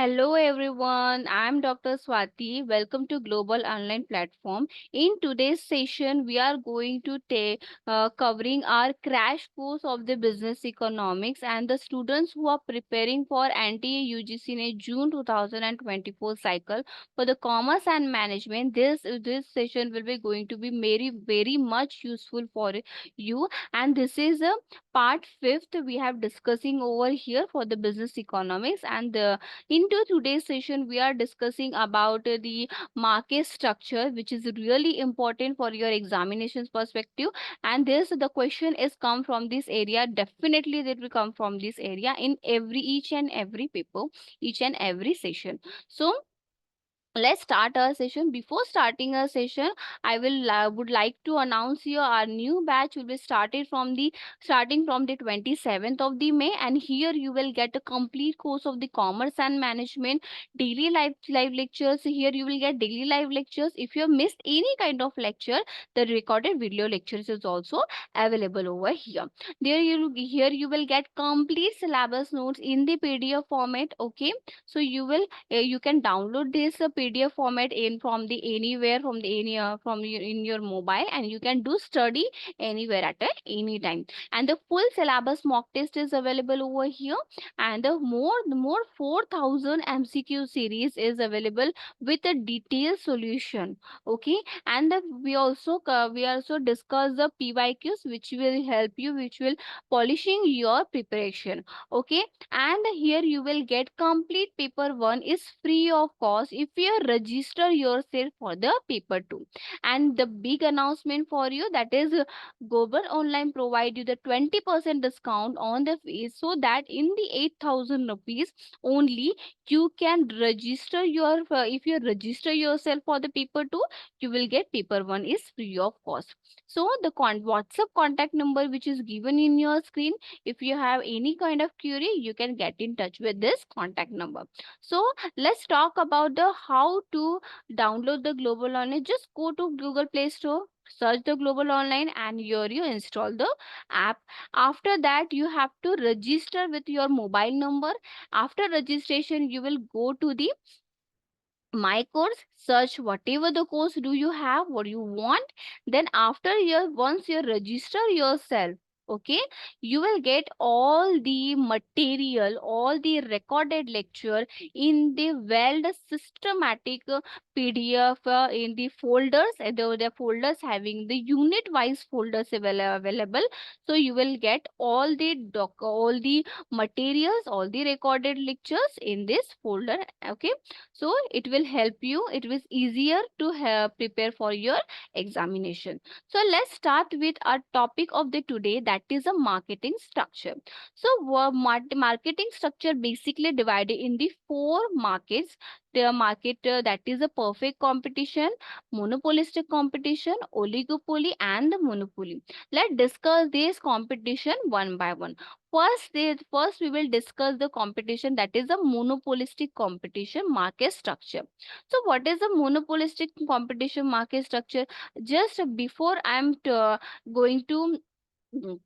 Hello everyone, I'm Dr. Swati. Welcome to Global Online Platform. In today's session, we are going to take covering our crash course of the business economics and the students who are preparing for NTA UGC NET June 2024 cycle for the commerce and management. This session will be going to be very much useful for you, and this is a part fifth we have discussing over here for the business economics. And into today's session, we are discussing about the market structure, which is really important for your examinations perspective. And this the question is come from this area. Definitely, that will come from this area in each and every paper, each and every session. So let's start our session. Before starting our session, I would like to announce you our new batch will be starting from the 27th of the May, and here you will get a complete course of the commerce and management daily live lectures. Here you will get daily live lectures. If you have missed any kind of lecture, the recorded video lectures is also available over here. Here you will get complete syllabus notes in the PDF format. Okay, so you can download this PDF format in from the anywhere from the any from your in your mobile, and you can do study anywhere at any time. And the full syllabus mock test is available over here, and the more 4,000 MCQ series is available with a detailed solution. Okay, and we also discuss the PYQs, which will help you, which will polishing your preparation. Okay, and here you will get complete paper 1 is free of cost if you register yourself for the paper 2. And the big announcement for you, that is Global Online provide you the 20% discount on the fees, so that in the 8,000 rupees only you can register your if you register yourself for the paper 2, you will get paper 1 is free of cost. So the WhatsApp contact number which is given in your screen, if you have any kind of query, you can get in touch with this contact number. So let's talk about the how to download the Global Online. Just go to Google Play Store, search the Global Online, and here you install the app. After that, you have to register with your mobile number. After registration, you will go to the my course, search whatever the course do you have, what you want. Then after your once you register yourself, okay, you will get all the material, all the recorded lecture in the well systematic PDF in the folders, and the folders having the unit wise folders available. So you will get all the materials, all the recorded lectures in this folder. Okay, so it will help you, it was easier to prepare for your examination. So let's start with our topic of the today, that is a marketing structure. So marketing structure basically divided in the four markets. The market that is a perfect competition, monopolistic competition, oligopoly, and the monopoly. Let's discuss this competition one by one. First we will discuss the competition, that is a monopolistic competition market structure. So what is a monopolistic competition market structure? Just before I'm going to mm,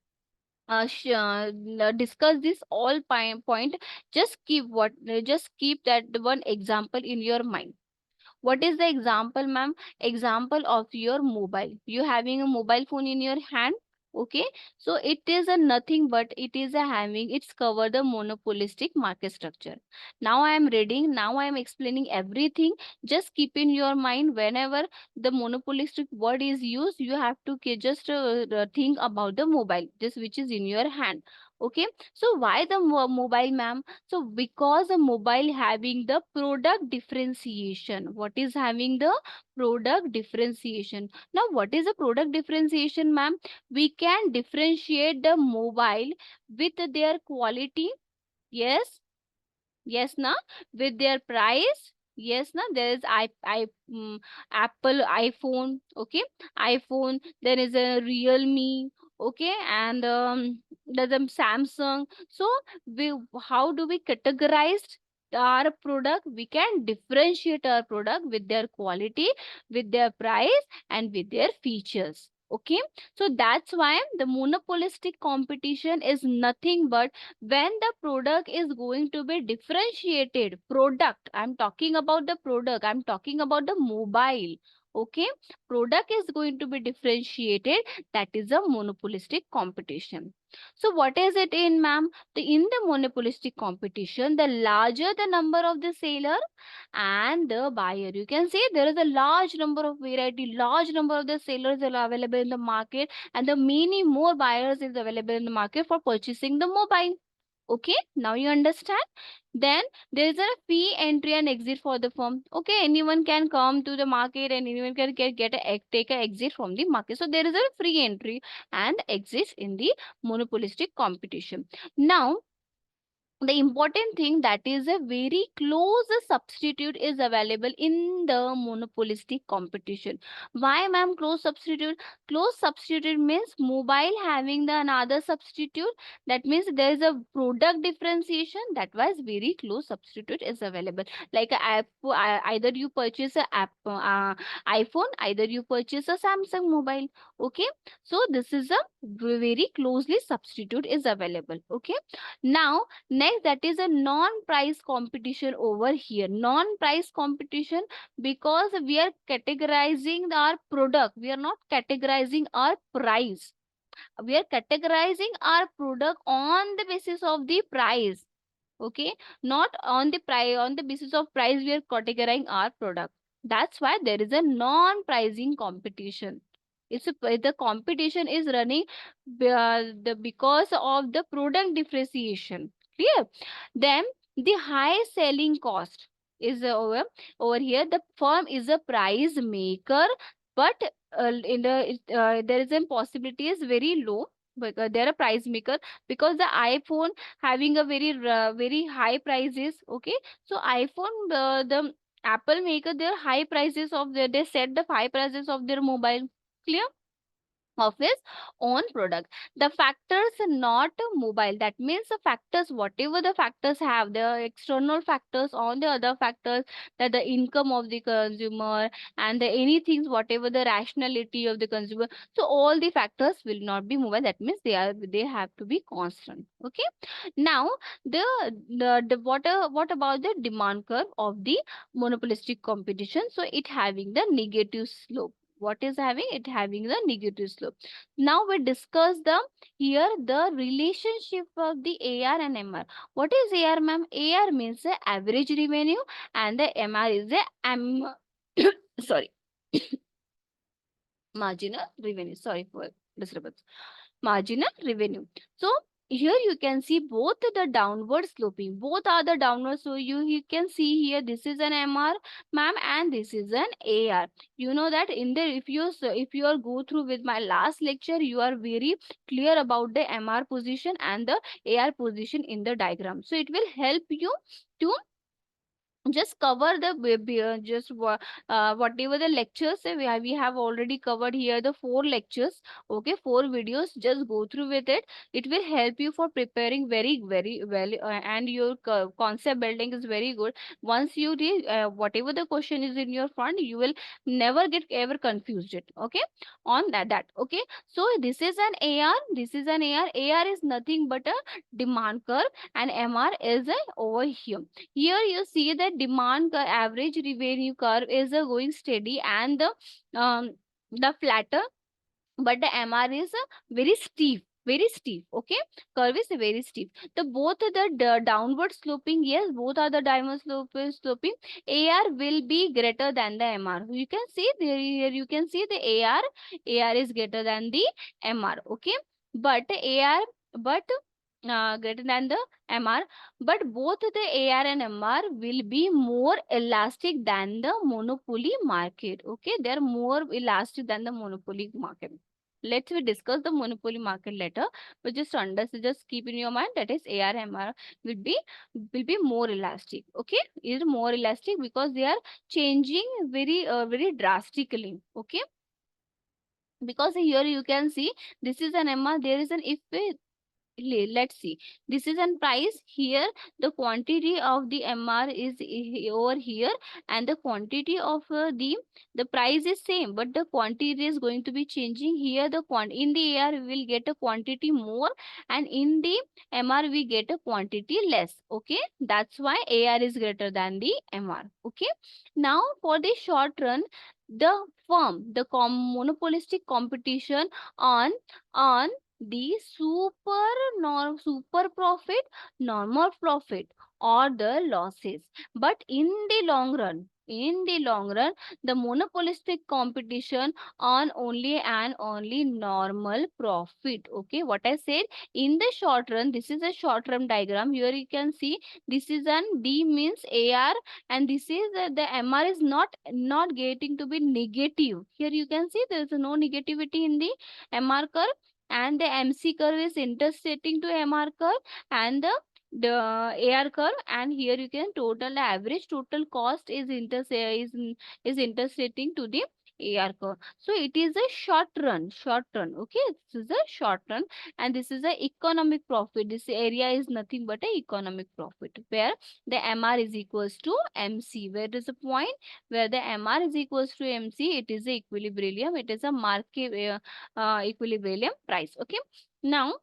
discuss this all point, just keep that one example in your mind. What is the example, ma'am? Example of your mobile. You having a mobile phone in your hand. Okay, so it is a nothing but it is a having, it's cover the monopolistic market structure. Now I am reading, now I am explaining everything. Just keep in your mind, whenever the monopolistic word is used, you have to just think about the mobile, just which is in your hand. Okay, so why the mobile, ma'am? So because a mobile having the product differentiation. What is having the product differentiation? Now what is a product differentiation, ma'am? We can differentiate the mobile with their quality. Yes, yes, na, with their price. Yes, na, there is Apple iPhone. Okay, iPhone. There is a Realme. Okay, and there's a Samsung. So we how do we categorize our product? We can differentiate our product with their quality, with their price, and with their features. Okay, so that's why the monopolistic competition is nothing but when the product is going to be differentiated. Product, I'm talking about the product, I'm talking about the mobile. Okay, product is going to be differentiated. That is a monopolistic competition. So what is it in, ma'am? In the monopolistic competition, the larger the number of the seller and the buyer, you can see there is a large number of variety, large number of the sellers are available in the market, and the many more buyers is available in the market for purchasing the mobile. Okay, now you understand. Then there is a fee entry and exit for the firm. Okay, anyone can come to the market and anyone can take a exit from the market. So there is a free entry and exit in the monopolistic competition. Now the important thing, that is a very close substitute is available in the monopolistic competition. Why, ma'am, close substitute? Close substitute means mobile having the another substitute. That means there is a product differentiation. That was very close substitute is available. Like a app, either you purchase a app, iPhone, either you purchase a Samsung mobile. Okay, so this is a very closely substitute is available. Okay, now next, that is a non-price competition over here. Non-price competition, because we are categorizing our product. We are not categorizing our price. We are categorizing our product on the basis of the price. Okay, not on the price, on the basis of price we are categorizing our product. That's why there is a non-pricing competition. The competition is running because of the product differentiation. Clear? Then the high selling cost is over here. The firm is a price maker, but there is a possibility is very low, because they are a price maker, because the iPhone having a very high prices. Okay, so iPhone, the Apple maker their high prices of their, they set the high prices of their mobile. Clear? Of his own product. The factors are not mobile. That means the factors, whatever the factors have, the external factors on the other factors, that the income of the consumer and the anything, whatever the rationality of the consumer. So all the factors will not be mobile. That means they have to be constant. Okay. Now what about the demand curve of the monopolistic competition? So it having the negative slope. What is having? It having the negative slope. Now we discuss the here the relationship of the AR and MR. What is AR, ma'am? AR means the average revenue and the MR is the sorry, marginal revenue. Sorry for disturbance. Marginal revenue. So here you can see both the downward sloping, both are the downward. So you can see here this is an MR, ma'am, and this is an AR. You know that in the, if you are go through with my last lecture, you are very clear about the MR position and the AR position in the diagram. So it will help you to just cover the whatever the lectures we have already covered here, the 4 lectures. Okay, 4 videos, just go through with it. It will help you for preparing very well, and your concept building is very good. Once you read whatever the question is in your front, you will never get ever confused it. Okay, on that. Okay, so this is an AR, this is an AR is nothing but a demand curve, and MR is over here. Here you see that demand average revenue curve is going steady, and the flatter, but the MR is very steep, very steep. Okay, curve is very steep. The both the downward sloping, yes, both are the downward sloping. AR will be greater than the MR. You can see there, here you can see the AR is greater than the MR. Okay, but AR, but greater than the MR, but both the AR and MR will be more elastic than the monopoly market. Okay, they are more elastic than the monopoly market. Let's we discuss the monopoly market later, but just understand, just keep in your mind that is AR MR will be more elastic. Okay, is more elastic because they are changing very drastically. Okay, because here you can see this is an MR, there is an if let's see, this is an price here, the quantity of the MR is over here, and the quantity of the price is same, but the quantity is going to be changing here. The in the AR we will get a quantity more, and in the MR we get a quantity less. Okay, that's why AR is greater than the MR. Okay, now for the short run, the firm, the monopolistic competition on on the super profit, normal profit, or the losses. But in the long run, the monopolistic competition on only and only normal profit. Okay, what I said, in the short run, this is a short term diagram. Here you can see this is an D means AR, and this is the MR is not getting to be negative. Here you can see there is no negativity in the MR curve, and the MC curve is intersecting to MR curve, and the AR curve, and here you can total average total cost is is intersecting to the AR curve. So it is a short run. Okay, this is a short run, and this is a economic profit. This area is nothing but a economic profit, where the MR is equals to MC. Where is the point? Where the MR is equals to MC, it is a equilibrium. It is a market equilibrium price. Okay, now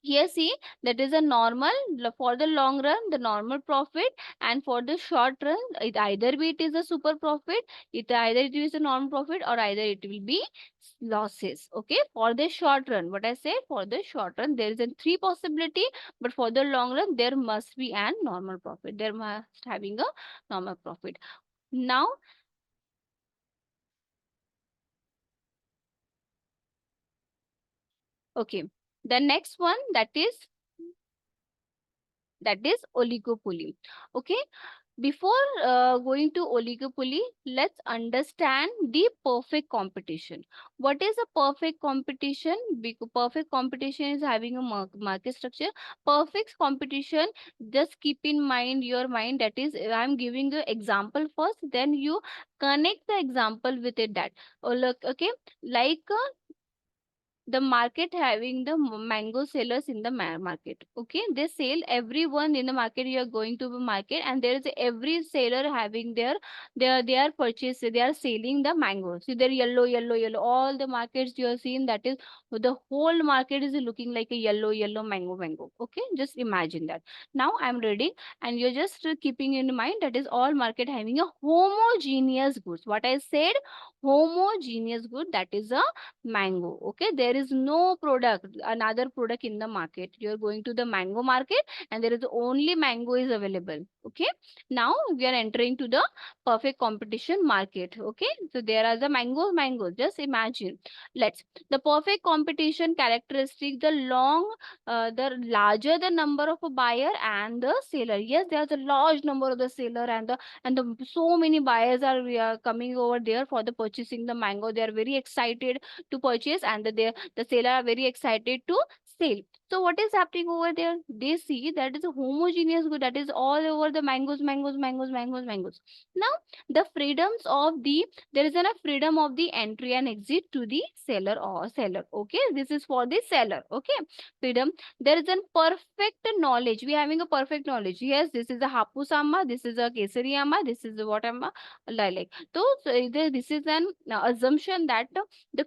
here see, that is a normal for the long run, the normal profit, and for the short run, it either be it is a super profit, it either it is a normal profit, or either it will be losses. Okay, for the short run, what I say, for the short run there is a three possibility, but for the long run there must be an normal profit, there must having a normal profit. Now, okay, the next one, that is oligopoly. Okay, before going to oligopoly, let's understand the perfect competition. What is a perfect competition? Because perfect competition is having a market structure. Perfect competition, just keep in mind your mind, that is, I'm giving the example first, then you connect the example with it, that, oh look, okay, like the market having the mango sellers in the market. Okay, they sell, everyone in the market, you are going to the market, and there is every seller having they are purchase, they are selling the mangoes. See, they're yellow, all the markets you are seeing, that is, the whole market is looking like a yellow mango. Okay, just imagine that. Now I'm reading, and you're just keeping in mind, that is all market having a homogeneous goods. What I said, homogeneous good, that is a mango. Okay, there is no product, another product in the market. You are going to the mango market, and there is only mango is available. Okay, now we are entering to the perfect competition market. Okay, so there are the mangoes, just imagine. Let's, the perfect competition characteristic, the larger the number of a buyer and the seller. Yes, there's a large number of the seller, and so many buyers are coming over there for the purchasing the mango. They are very excited to purchase, and the seller are very excited to sell. So what is happening over there? They see that is a homogeneous good, that is all over the mangoes. Now, the freedoms of the, there is a freedom of the entry and exit to the seller. Okay, this is for the seller. Okay, freedom, there is a perfect knowledge, we having a perfect knowledge. Yes, this is a hapus amma, this is a kesari amma, this is a what amma, like. So this is an assumption that the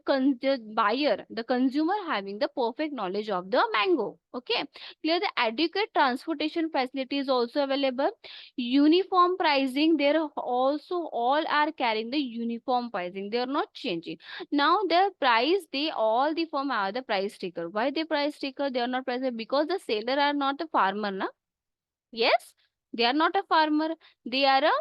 buyer, the consumer having the perfect knowledge of the mango. Okay, clear. The adequate transportation facility is also available. Uniform pricing, there also all are carrying the uniform pricing, they are not changing. Now their price, they all the firm are the price taker. Why they price taker? They are not price taker because the seller are not a farmer, na? Yes, they are not a farmer. They are a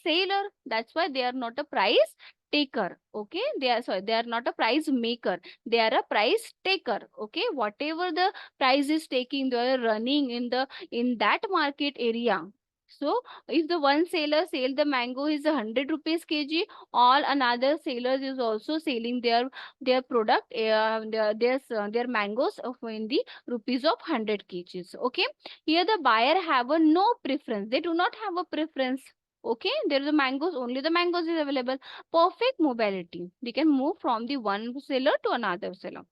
sailor. That's why they are not a price taker. Okay, they are, sorry, they are not a price maker. They are a price taker. Okay, whatever the price is taking, they are running in that market area. So if the one seller sell the mango is 100 rupees kg, all another sellers is also selling their product, their mangoes of in the rupees of 100 kgs. Okay, here the buyer have a no preference. They do not have a preference. Okay, there is the mangoes, only the mangoes is available. Perfect mobility. They can move from the one seller to another seller.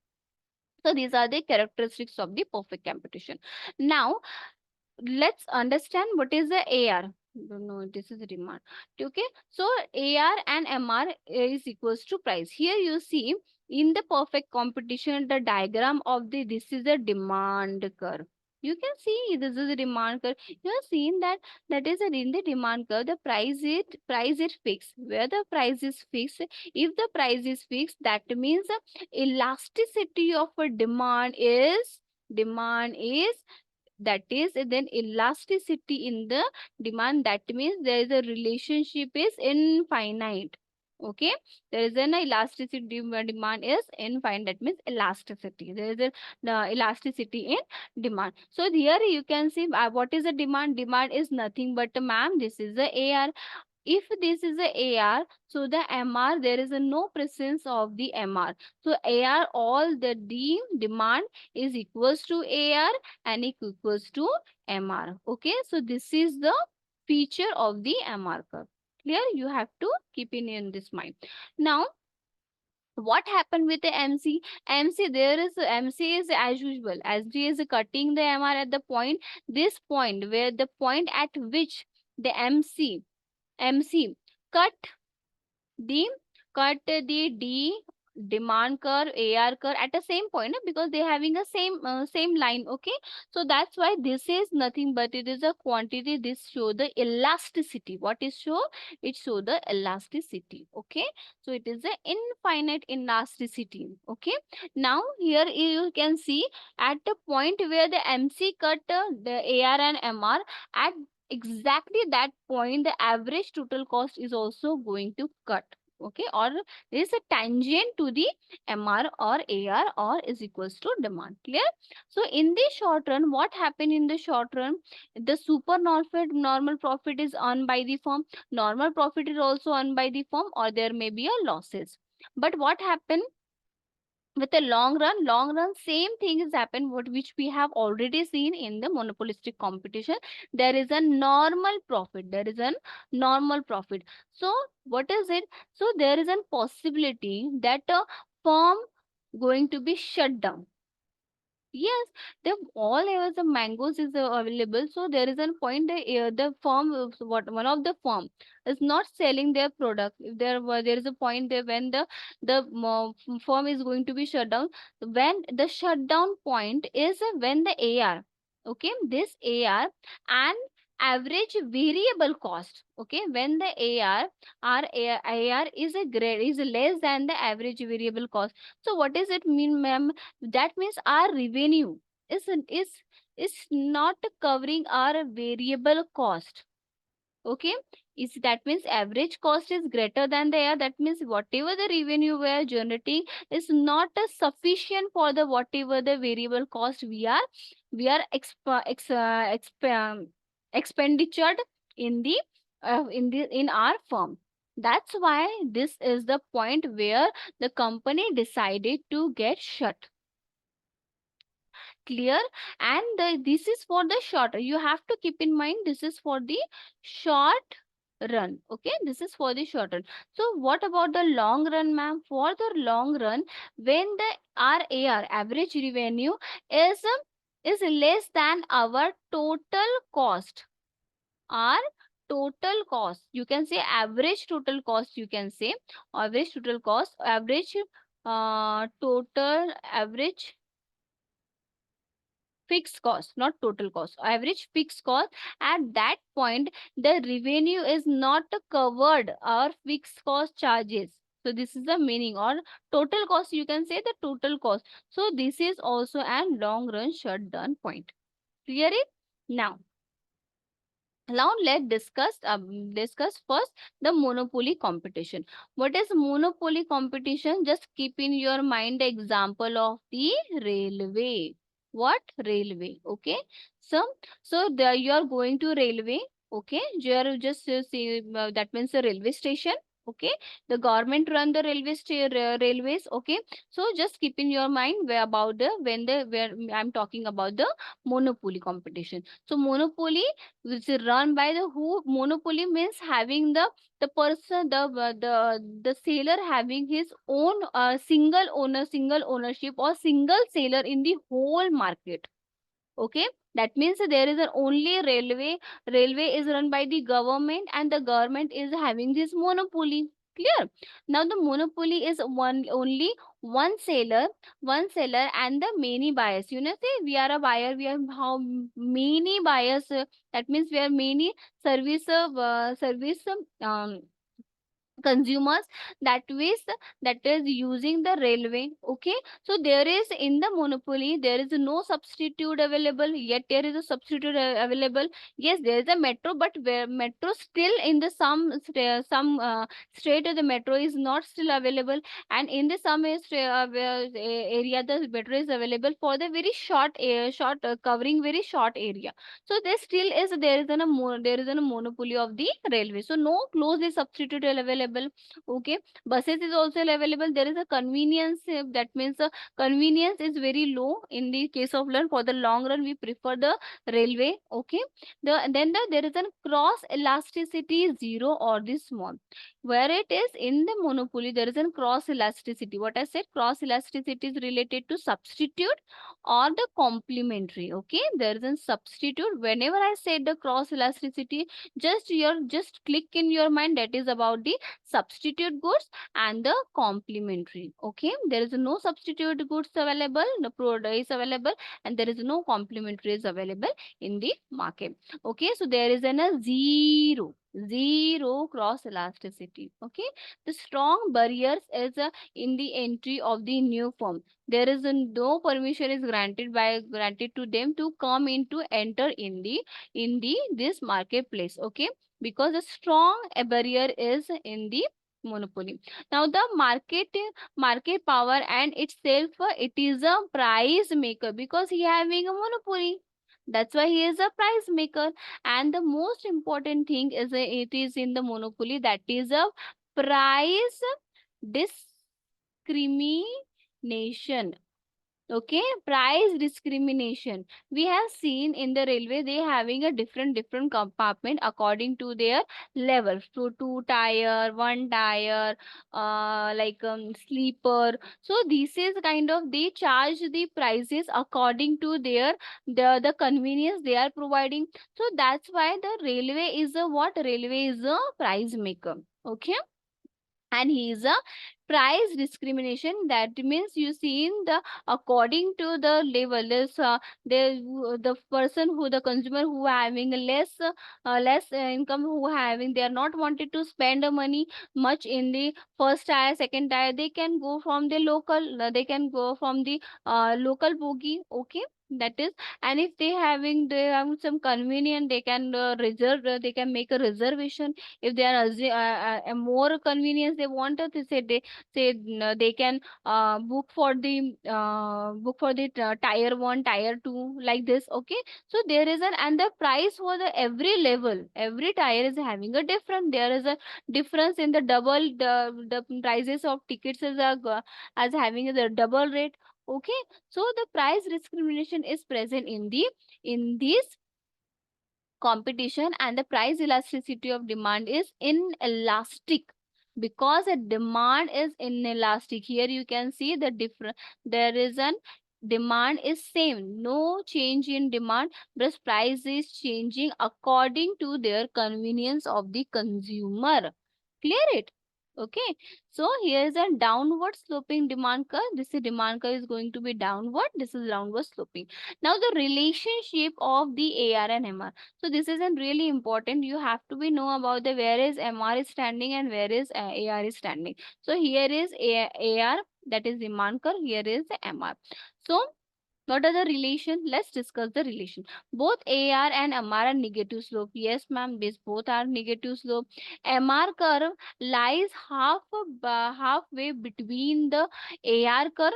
So these are the characteristics of the perfect competition. Now let's understand what is the AR. No, this is a demand. Okay, so AR and MR is equals to price. Here you see in the perfect competition, the diagram of the this is a demand curve. You can see this is a demand curve. You have seen that is a, in the demand curve. The price is fixed. Where the price is fixed, if the price is fixed, that means elasticity of a demand is that is then elasticity in the demand, that means there is a relationship is infinite. Okay, there is an elasticity, demand is infinite, that means elasticity, there is a the elasticity in demand. So here you can see what is the demand is nothing but ma'am, this is the AR. If this is a AR, so the MR, there is a no presence of the MR. So AR, all the demand is equals to AR and equals to MR. Okay, so this is the feature of the MR curve. Clear? You have to keep in this mind. Now, what happened with the MC? MC, there is MC is as usual. SG is cutting the MR at the point, this point where the point at which the MC cut the D demand curve, AR curve at the same point, because they having a same line. Okay, so that's why this is nothing but it is a quantity. This show the elasticity. What is show? It show the elasticity. Okay, so it is a infinite elasticity. Okay, now here you can see at the point where the MC cut the AR and MR, at exactly that point the average total cost is also going to cut. Okay, or there is a tangent to the MR or AR or is equals to demand. Clear? So in the short run, what happened in the short run? The super normal profit is earned by the firm, normal profit is also earned by the firm, or there may be a losses. But what happened with a long run, same thing has happened, what which we have already seen in the monopolistic competition. There is a normal profit, so what is it? So there is a possibility that a firm going to be shut down. Yes, the all areas of mangoes is available. So there is a point the firm what one of the firm is not selling their product. If there is a point there when the firm is going to be shut down. When the shutdown point is when the AR, okay, this AR and average variable cost. Okay, when the AR is a grade is less than the average variable cost. So what does it mean, ma'am? That means our revenue is is is not covering our variable cost. Okay, is that means average cost is greater than the AR. That means whatever the revenue we are generating is not sufficient for the whatever the variable cost we are expenditured in the in our firm. That's why this is the point where the company decided to get shut. Clear? And this is for the short. You have to keep in mind this is for the short run. Okay, this is for the short run. So what about the long run, ma'am? For the long run, when the RAR, average revenue, is less than our total cost, our total cost, you can say average total cost, you can say average total cost, average total average fixed cost, not total cost, average fixed cost. At that point the revenue is not covered our fixed cost charges. So this is the meaning, or total cost, you can say the total cost. So this is also a long run shutdown point. Clear it? Now let's discuss first the monopoly competition. What is monopoly competition? Just keep in your mind the example of the railway. What? Railway. Okay, so there you are going to railway. Okay, you are just see that means a railway station. Okay, the government run the railways. Okay, so just keep in your mind where about the when the where I'm talking about the monopoly competition. So monopoly which is run by the who. Monopoly means having the person, the seller having his own single ownership or single seller in the whole market. Okay, that means there is an only railway is run by the government, and the government is having this monopoly. Clear? Now the monopoly is one seller, and the many buyers. You know, say we are a buyer, we have how many buyers, that means we are many service consumers, that is using the railway. Okay, so there is in the monopoly there is no substitute available, yet there is a substitute available. Yes, there is a metro, but where metro still in the some state of the metro is not still available, and in the some area the metro is available for the very short covering very short area. So there is a monopoly of the railway, so no closely substitute available. Okay, buses is also available. There is a convenience, that means convenience is very low in the case of learn. For the long run we prefer the railway. Okay, there is a cross elasticity zero or the small. Where it is in the monopoly there is a cross elasticity. What I said, cross elasticity is related to substitute or the complementary. Okay, there is a substitute. Whenever I said the cross elasticity, just click in your mind that is about the substitute goods and the complementary. Okay, there is no substitute goods available, no product is available, and there is no complementary is available in the market. Okay, so there is a zero cross elasticity. Okay, the strong barriers is in the entry of the new firm. There is no permission is granted to them to come into enter in the this marketplace. Okay, because a strong barrier is in the monopoly. Now the market power and itself, it is a price maker because he having a monopoly. That's why he is a price maker. And the most important thing is it is in the monopoly, that is a price discrimination. Okay, price discrimination. We have seen in the railway they having a different compartment according to their level. So two tire, one tire, sleeper. So this is kind of they charge the prices according to their the convenience they are providing. So that's why the railway is a what? Railway is a price maker. Okay, and he is a price discrimination. That means you see in the according to the level is the person who the consumer who having less income, who having they are not wanted to spend money much in the first tier, second tier, they can go from the they can go from the local bogie. Okay, that is. And if they have some convenient, they can reserve, they can make a reservation. If they are a more convenience they want to say, they can book for the tier 1, tier 2, like this. Okay, so there is an, and the price for the every level, every tier is having a different, there is a difference in the double, the prices of tickets is as having the double rate. Okay, so the price discrimination is present in this competition, and the price elasticity of demand is inelastic because the demand is inelastic. Here you can see the different, there is an demand is same, no change in demand, but price is changing according to their convenience of the consumer. Clear it? Okay, so here is a downward sloping demand curve. This is demand curve is going to be downward, this is downward sloping. Now the relationship of the AR and MR. So this is a really important. You have to be know about the where is MR is standing and where is AR is standing. So here is AR, that is demand curve. Here is the MR. So what are the relation? Let's discuss the relation. Both AR and MR are negative slope. Yes, ma'am. These both are negative slope. MR curve lies halfway between the AR curve.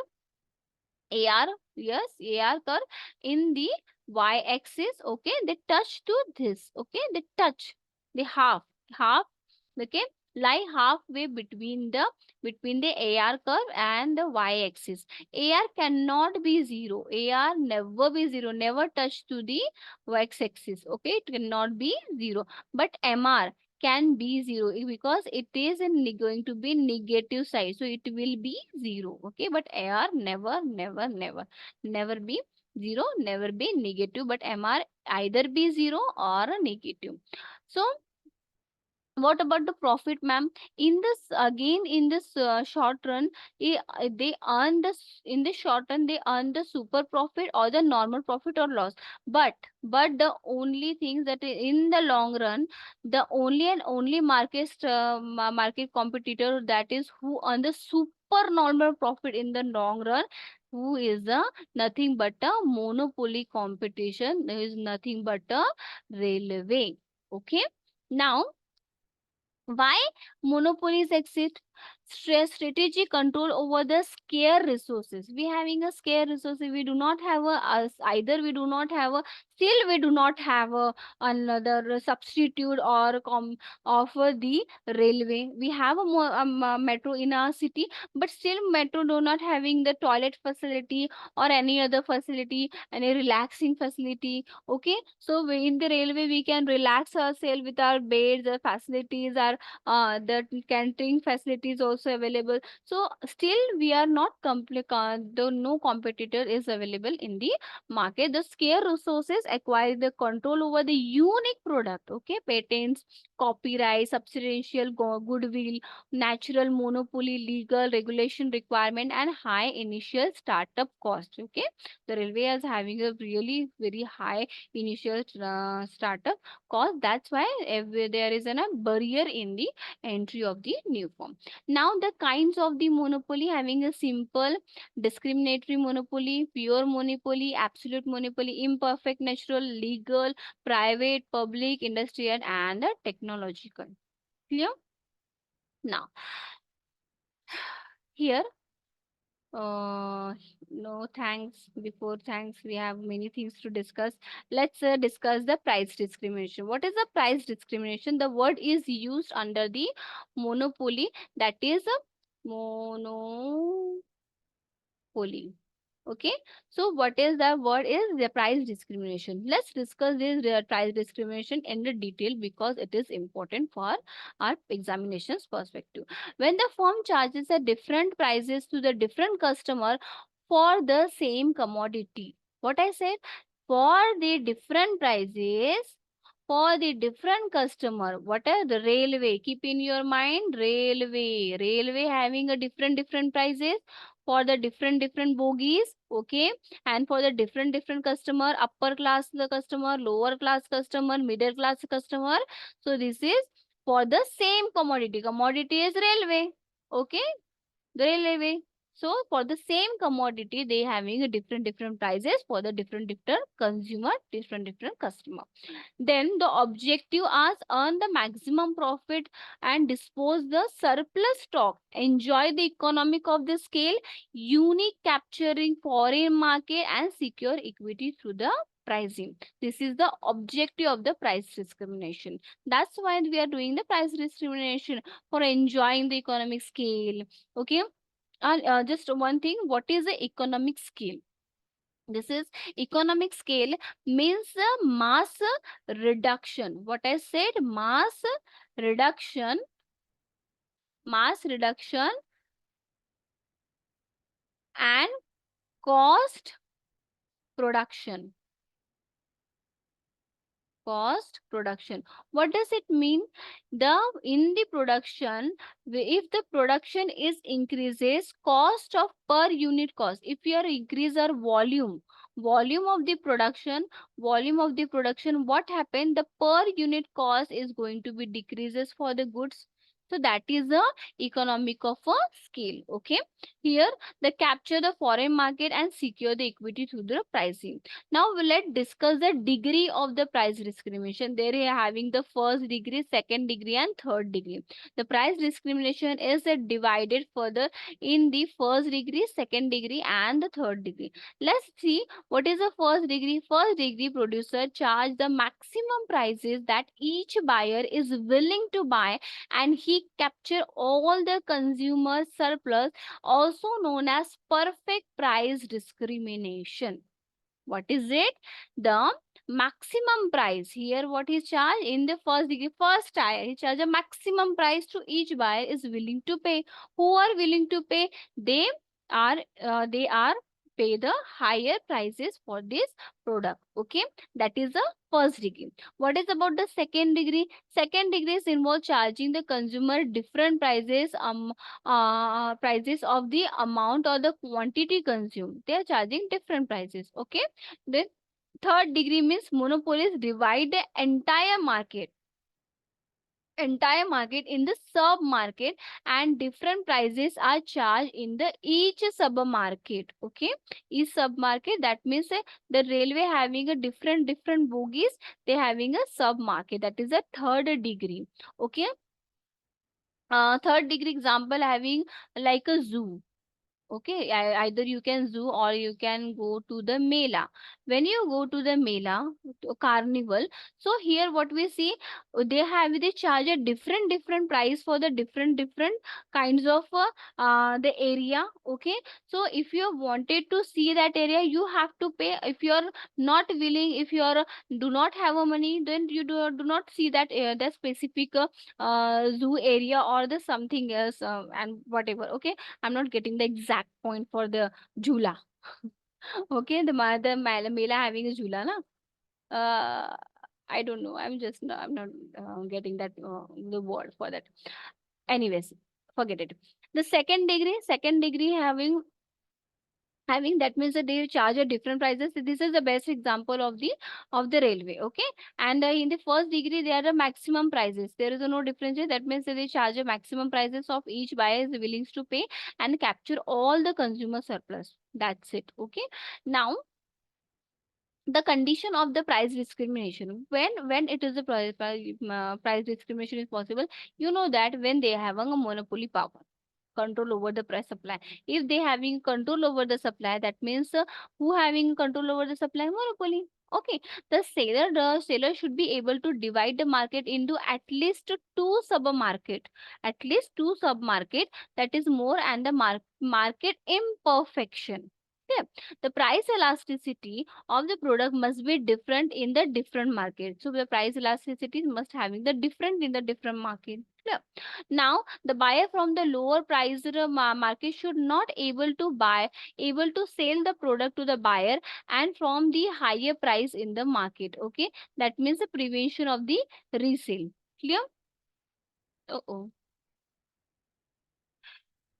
AR, yes, AR curve in the y-axis. Okay, they touch to this. Okay, they touch the half. Okay, lie halfway between the AR curve and the y-axis. AR cannot be zero. AR never be zero. Never touch to the x-axis. Okay, it cannot be zero. But MR can be zero because it is going to be negative side, so it will be zero. Okay, but AR never be zero, never be negative, but MR either be zero or a negative. So what about the profit, ma'am? In this, again, in this short run, they earn in the short run they earn the super profit or the normal profit or loss. But the only things that in the long run, the only and only market competitor, that is who earn the super normal profit in the long run, who is a nothing but a monopoly competition. There is nothing but a railway. Okay. Now, why monopolies exist? Stress strategic control over the scarce resources. We having a scarce resources. We do not have either we do not have a, still we do not have a another substitute or offer the railway. We have a metro in our city, but still metro do not having the toilet facility or any other facility, any relaxing facility. Okay, so in the railway we can relax ourselves with our beds, our facilities, our the canteen facilities also available. So still we are not the no competitor is available in the market. The scarce resources acquire the control over the unique product. Okay, patents, copyright, substantial goodwill, natural monopoly, legal regulation requirement, and high initial startup cost. Okay, the railway is having a really very high initial startup cost. That's why there is a barrier in the entry of the new form. Now the kinds of the monopoly, having a simple, discriminatory monopoly, pure monopoly, absolute monopoly, imperfect, natural, legal, private, public, industrial, and technological. Clear? Now here, no thanks. Before thanks, we have many things to discuss. Let's discuss the price discrimination. What is the price discrimination? The word is used under the monopoly, that is a monopoly. Okay, so what is the word is the price discrimination. Let's discuss this price discrimination in the detail because it is important for our examinations perspective. When the firm charges a different prices to the different customer for the same commodity, what I said, for the different prices for the different customer, what are the railway, keep in your mind, railway having a different prices for the different bogies. Okay, and for the different customer, upper class the customer, lower class customer, middle class customer. So this is for the same commodity is railway. Okay, the railway. So for the same commodity, they having a different prices for the different consumer, different customer. Then the objective is earn the maximum profit and dispose the surplus stock. Enjoy the economic of the scale, unique capturing foreign market, and secure equity through the pricing. This is the objective of the price discrimination. That's why we are doing the price discrimination, for enjoying the economic scale. Okay. And just one thing, what is the economic scale? This is economic scale means mass reduction. What I said, reduction, mass reduction and cost production. Cost production. What does it mean? The in the production, if the production is increases, cost of per unit cost. If we are increase our volume of the production, what happened? The per unit cost is going to be decreases for the goods. So that is the economic of a scale. Okay, here the capture the foreign market and secure the equity through the pricing. Now let's discuss the degree of the price discrimination. There are having the first degree, second degree, and third degree. The price discrimination is divided further in the first degree, second degree, and the third degree. Let's see what is the first degree. First degree producer charge the maximum prices that each buyer is willing to buy, and he capture all the consumer surplus, also known as perfect price discrimination. What is it? The maximum price. Here what is charged in the first degree, first tier, he charge a maximum price to each buyer is willing to pay. Who are willing to pay? They they are pay the higher prices for this product. Okay, that is the first degree. What is about the second degree? Second degree is involve charging the consumer different prices of the amount or the quantity consumed. They are charging different prices. Okay, then third degree means monopolies divide the entire market in the sub market, and different prices are charged in the each sub market. Okay, each sub market, that means the railway having a different bogies, they having a sub market, that is a third degree. Okay, third degree example having like a zoo. Okay, either you can zoo or you can go to the mela. When you go to the mela, to carnival, so here what we see, they charge a different price for the different kinds of the area. Okay, so if you wanted to see that area, you have to pay. If you are not willing, if you are do not have a money, then you do not see that the specific zoo area or the something else, and whatever. Okay, I'm not getting the exact point for the jhula. Okay, the mela having a jhula, na? Uh, I don't know. I'm not getting that the word for that. Anyways, forget it. The second degree having that means that they charge a different prices. So this is the best example of the railway. Okay, and in the first degree there are the maximum prices, there is no difference. That means that they charge a maximum prices of each buyer is willing to pay and capture all the consumer surplus. That's it. Okay, now the condition of the price discrimination, when it is a price discrimination is possible, you know that when they have a monopoly power, control over the price supply. If they having control over the supply, that means who having control over the supply? Monopoly. Okay, the seller should be able to divide the market into at least two sub market, that is more, and the market imperfection. Okay, the price elasticity of the product must be different in the different market. So the price elasticity must having the different in the different market. Yeah. Now the buyer from the lower priced market should not able to sell the product to the buyer and from the higher price in the market. Okay, that means the prevention of the resale. Clear? Oh,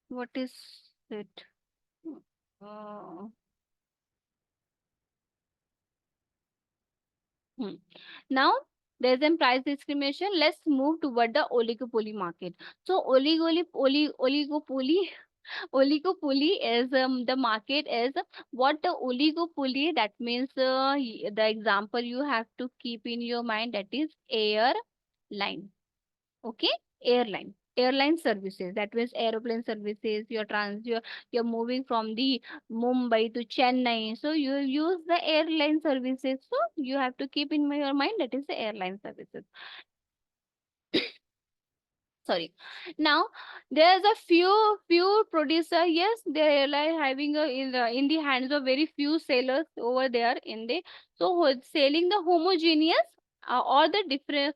what is it? Uh, hmm. Now there's a price discrimination. Let's move toward the oligopoly market. So oligopoly oligopoly is the market is what the oligopoly, that means the example you have to keep in your mind, that is airline. Okay, airline services, that means aeroplane services. You're moving from the Mumbai to Chennai, so you use the airline services, so you have to keep in your mind that is the airline services. Sorry. Now there's a few producer. Yes, they are like having a in the hands of very few sellers over there in the, so selling the homogeneous or the different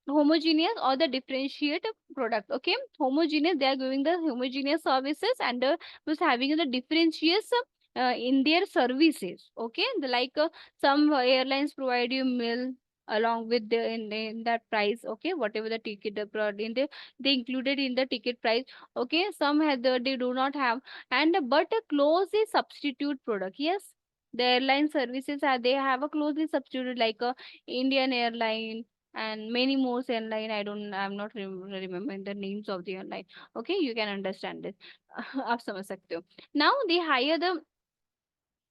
homogeneous or the differentiate product. Okay, homogeneous, they are giving the homogeneous services, and was having the differentious in their services. Okay, some airlines provide you meal along with the in that price. Okay, whatever the ticket in the, they included in the ticket price. Okay, some have they do not have, and but a closely substitute product. Yes, the airline services are, they have a closely substitute like a Indian airline and many more airline. I'm not remembering the names of the airline. Okay, you can understand this. आप समझ सकते हो. Now they hire the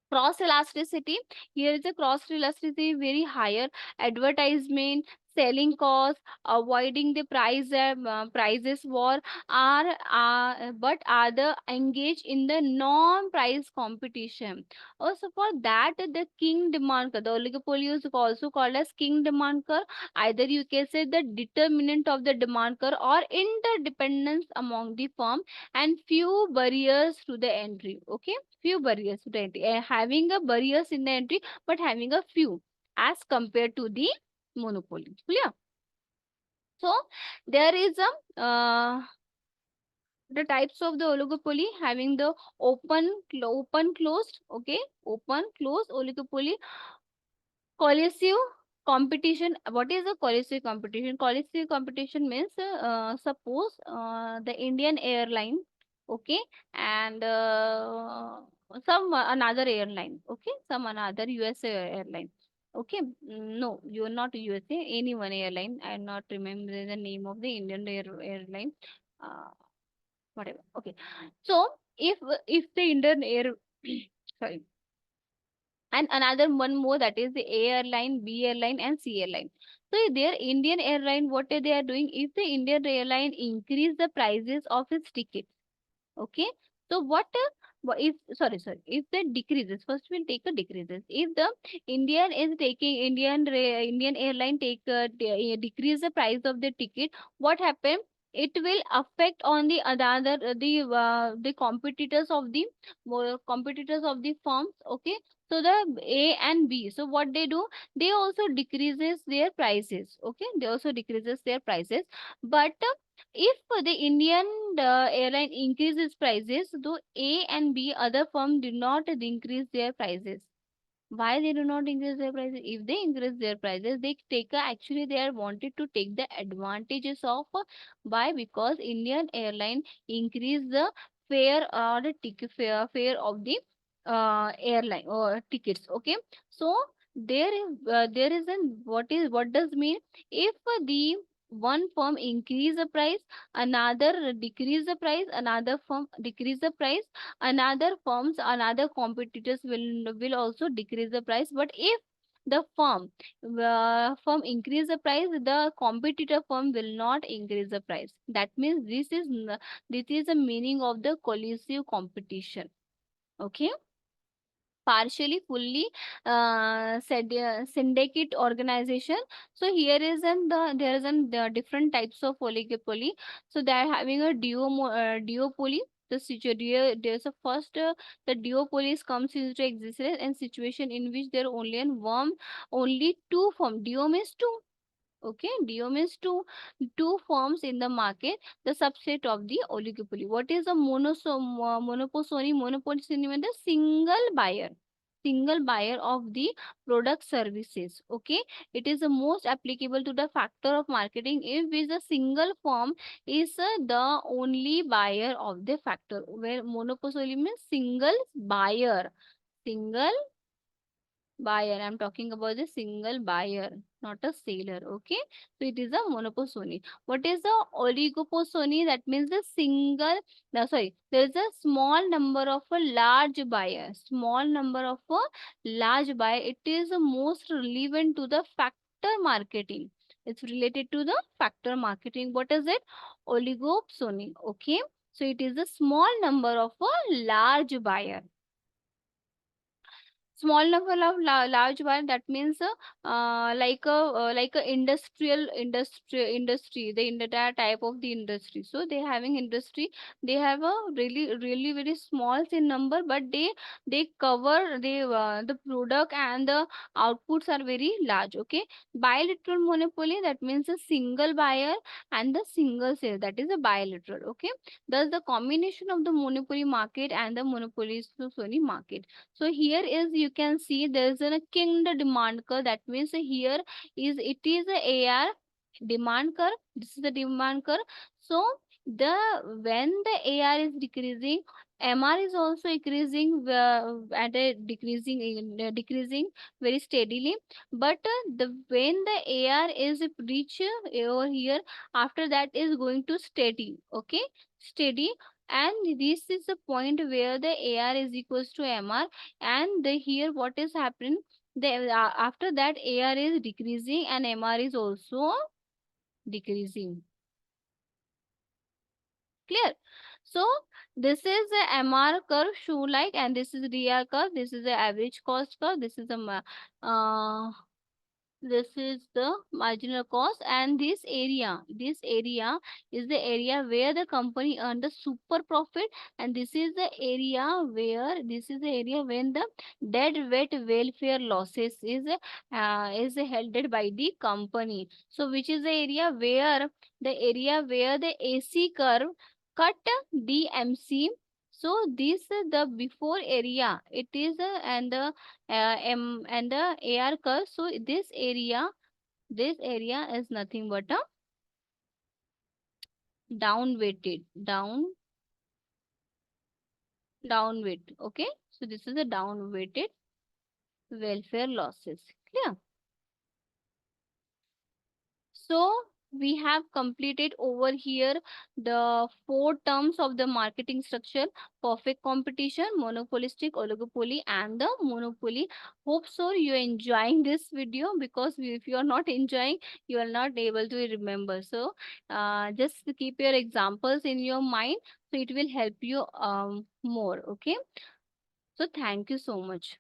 cross elasticity. Here is a cross elasticity very higher. Advertisement, selling costs, avoiding the prices war, are the engaged in the non-price competition. Also for that, the king demand curve, the oligopoly is also called as king demand curve. Either you can say the determinant of the demand curve or interdependence among the firm, and few barriers to the entry. Okay, few barriers to the entry. Having a barriers in the entry, but having a few as compared to the monopoly. Clear? So there is a the types of the oligopoly having the open closed, okay, open closed oligopoly. Collusive competition. What is a collusive competition? Collusive competition means suppose the Indian airline, okay, and some another airline, okay, some another USA airline. Okay, no, you're not USA, any one airline. I'm not remembering the name of the Indian airline. Uh, Whatever. Okay. So if the Indian air sorry, and another one more, that is the A airline, B airline, and C airline. So their Indian airline, what they are doing, if the Indian airline increase the prices of its tickets, okay, so if sorry, if the decreases, first we'll take a decreases. If the Indian airline decrease the price of the ticket, what happen? It will affect on the other the competitors of the competitors of the firms. Okay, so the A and B, so what they do, they also decreases their prices. Okay, they also decreases their prices, but if the Indian airline increases prices, though A and B other firm did not increase their prices. Why they do not increase their prices? If they increase their prices, they take actually they are wanted to take the advantages of why? Because Indian airline increase the fare or the ticket fare of the airline or tickets. Okay, so there is an what does mean if the one firm increase the price, another decrease the price, another firm decrease the price, another firms, another competitors will also decrease the price. But if the firm increase the price, the competitor firm will not increase the price. That means this is the meaning of the collusive competition. Okay, partially fully syndicate organization. So here is there is the different types of oligopoly. So they are having a duopoly. There's a first the duopolies comes into existence and situation in which there only only two firm. Duo means two. Okay, Dio means two firms in the market, the subset of the oligopoly. What is a monopoly? Monopoly means the single buyer of the product services. Okay, it is the most applicable to the factor of marketing if is a single firm is the only buyer of the factor. Where monopoly means single buyer. I'm talking about the single buyer, not a seller. Okay, so it is a monopoly. What is the oligopoly? That means the single, no, sorry, there is a small number of a large buyer, small number of a large buyer. It is the most relevant to the factor marketing. It's related to the factor marketing. What is it? Oligopoly. Okay, so it is a small number of a large buyer. Small number of large one, that means like a industry, the entire type of the industry. So they having industry, they have a really very small in number, but they cover the product and the outputs are very large. Okay, bilateral monopoly, that means a single buyer and the single sale, that is a bilateral. Okay, thus the combination of the monopoly market and the monopoly Sony market. So here is you can see there is a king demand curve. That means here it is a AR demand curve. This is the demand curve. So the when the AR is decreasing, MR is also increasing at a decreasing very steadily. But the when the AR is reach over here, after that is going to steady. Okay, steady, and this is the point where the AR is equals to MR, and the here what is happening, After that, AR is decreasing and MR is also decreasing. Clear? So this is the MR curve show like, and this is DR curve. This is the average cost curve. This is the marginal cost, and this area is the area where the company earned the super profit, and this is the area when the dead weight welfare losses is held by the company. So which is the area where the AC curve cut DMC. So this is the before area. It is and the AR curve. So this area is nothing but a down weight. Okay, so this is a down weighted welfare losses. Clear? So we have completed over here the four terms of the marketing structure: perfect competition, monopolistic, oligopoly, and the monopoly. Hope so you're enjoying this video, because if you are not enjoying, you are not able to remember. So just keep your examples in your mind, so it will help you more. Okay, so thank you so much.